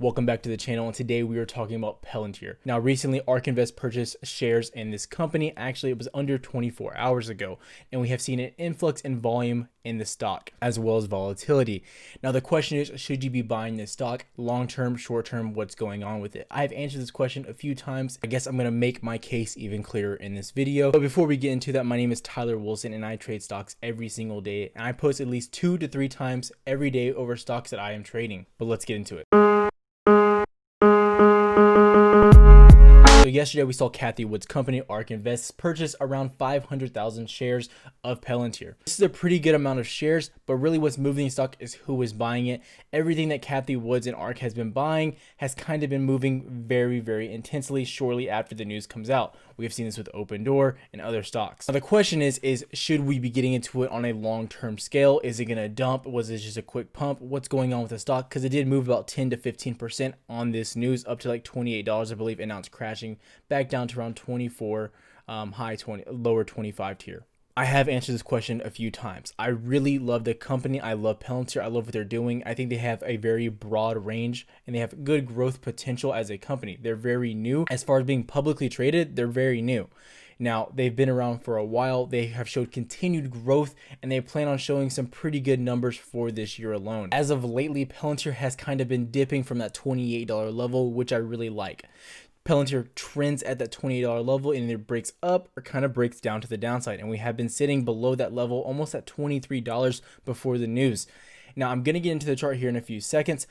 Welcome back to the channel, and today we are talking about Palantir. Now recently ARK Invest purchased shares in this company. Actually it was under 24 hours ago, and we have seen an influx in volume in the stock as well as volatility. Now the question is, should you be buying this stock long term, short term? What's going on with it? I've answered this question a few times. I guess I'm going to make my case even clearer in this video. But before we get into that, my name is Tyler Wilson and I trade stocks every single day, and I post at least 2 to 3 times every day over stocks that I am trading. But let's get into it. So yesterday we saw Cathie Wood's company, ARK Invest, purchase around 500,000 shares of Palantir. This is a pretty good amount of shares, but really what's moving the stock is who is buying it. Everything that Cathie Woods and ARK has been buying has kind of been moving very intensely shortly after the news comes out. We have seen this with Open Door and other stocks. Now the question is should we be getting into it on a long-term scale? Is it going to dump? Was it just a quick pump? What's going on with the stock? Because it did move about 10 to 15% on this news, up to like $28, I believe, and now it's crashing back down to around 24, high 20, lower 25 tier. I have answered this question a few times. I really love the company. I love Palantir. I love what they're doing. I think they have a very broad range and they have good growth potential as a company. They're very new. As far as being publicly traded, they're very new. Now, they've been around for a while. They have showed continued growth and they plan on showing some pretty good numbers for this year alone. As of lately, Palantir has kind of been dipping from that $28 level, which I really like. Palantir trends at that $28 level and either breaks up or kind of breaks down to the downside. And we have been sitting below that level, almost at $23 before the news. Now, I'm going to get into the chart here in a few seconds.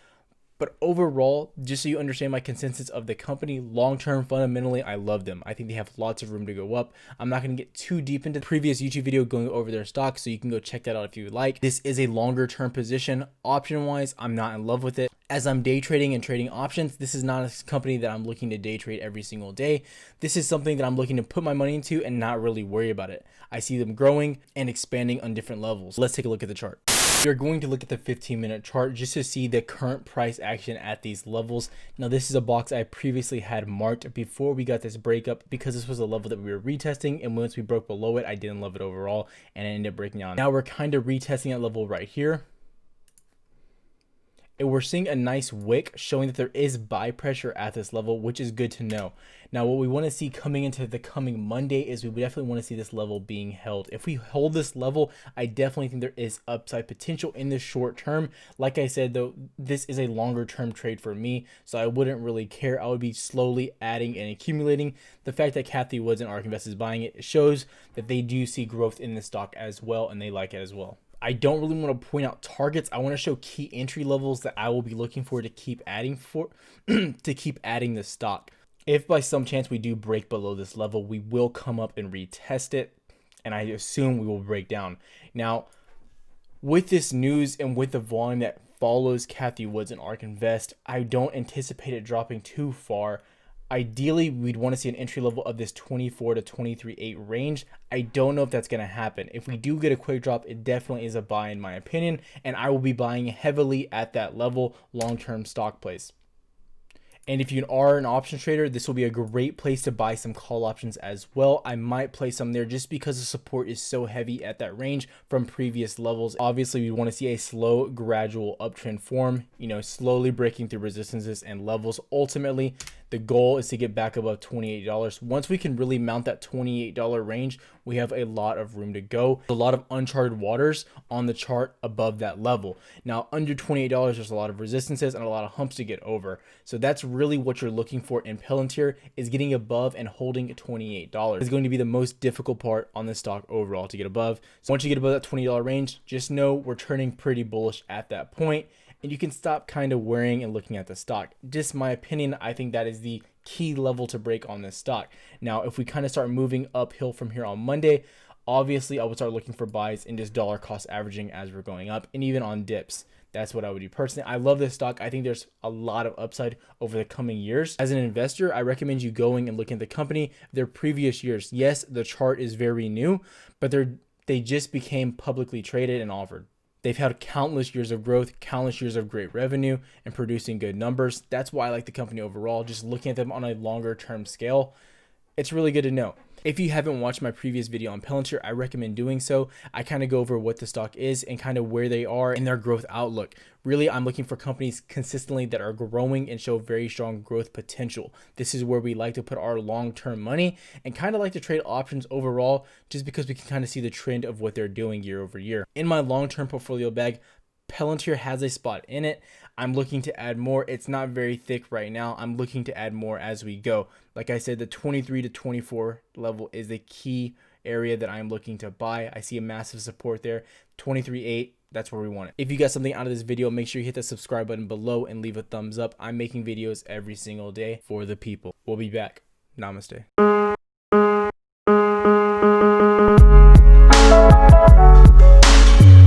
But overall, just so you understand my consensus of the company, long-term, fundamentally, I love them. I think they have lots of room to go up. I'm not going to get too deep into the previous YouTube video going over their stock, so you can go check that out if you would like. This is a longer-term position. Option-wise, I'm not in love with it. As I'm day trading and trading options, this is not a company that I'm looking to day trade every single day. This is something that I'm looking to put my money into and not really worry about it. I see them growing and expanding on different levels. Let's take a look at the chart. We're going to look at the 15-minute chart just to see the current price action at these levels. Now, this is a box I previously had marked before we got this breakup because this was a level that we were retesting, and once we broke below it, I didn't love it overall and it ended up breaking down. Now we're kind of retesting that level right here. And we're seeing a nice wick showing that there is buy pressure at this level, which is good to know. Now, what we want to see coming into the coming Monday is we definitely want to see this level being held. If we hold this level, I definitely think there is upside potential in the short term. Like I said, though, this is a longer term trade for me, so I wouldn't really care. I would be slowly adding and accumulating. The fact that Cathie Woods and ARK Invest is buying it shows that they do see growth in the stock as well, and they like it as well. I don't really want to point out targets. I want to show key entry levels that I will be looking for to keep adding the stock. If by some chance we do break below this level, we will come up and retest it, and I assume we will break down. Now, with this news and with the volume that follows Cathie Woods and ARK Invest, I don't anticipate it dropping too far. Ideally, we'd want to see an entry level of this 24 to 23.8 range. I don't know if that's going to happen. If we do get a quick drop, it definitely is a buy in my opinion, and I will be buying heavily at that level, long-term stock plays. And if you are an options trader, this will be a great place to buy some call options as well. I might play some there just because the support is so heavy at that range from previous levels. Obviously, we want to see a slow, gradual uptrend form, slowly breaking through resistances and levels. Ultimately, the goal is to get back above $28. Once we can really mount that $28 range, we have a lot of room to go. A lot of uncharted waters on the chart above that level. Now, under $28, there's a lot of resistances and a lot of humps to get over. So that's really what you're looking for in Palantir, is getting above and holding $28. It's going to be the most difficult part on the stock overall to get above. So once you get above that $20 range, just know we're turning pretty bullish at that point, and you can stop kind of worrying and looking at the stock. Just my opinion, I think that is the key level to break on this stock. Now, if we kind of start moving uphill from here on Monday, obviously I would start looking for buys in just dollar cost averaging as we're going up, and even on dips. That's what I would do personally. I love this stock. I think there's a lot of upside over the coming years. As an investor, I recommend you going and looking at the company, their previous years. Yes, the chart is very new, but they just became publicly traded and offered. They've had countless years of growth, countless years of great revenue, and producing good numbers. That's why I like the company overall. Just looking at them on a longer term scale, It's really good to know. If you haven't watched my previous video on Palantir, I recommend doing so. I kind of go over what the stock is and kind of where they are in their growth outlook. Really, I'm looking for companies consistently that are growing and show very strong growth potential. This is where we like to put our long-term money and kind of like to trade options overall, just because we can kind of see the trend of what they're doing year over year. In my long-term portfolio bag, Palantir has a spot in it. I'm looking to add more. It's not very thick right now. I'm looking to add more as we go. Like I said, the 23 to 24 level is the key area that I'm looking to buy. I see a massive support there. 23.8, that's where we want it. If you got something out of this video, make sure you hit the subscribe button below and leave a thumbs up. I'm making videos every single day for the people. We'll be back. Namaste.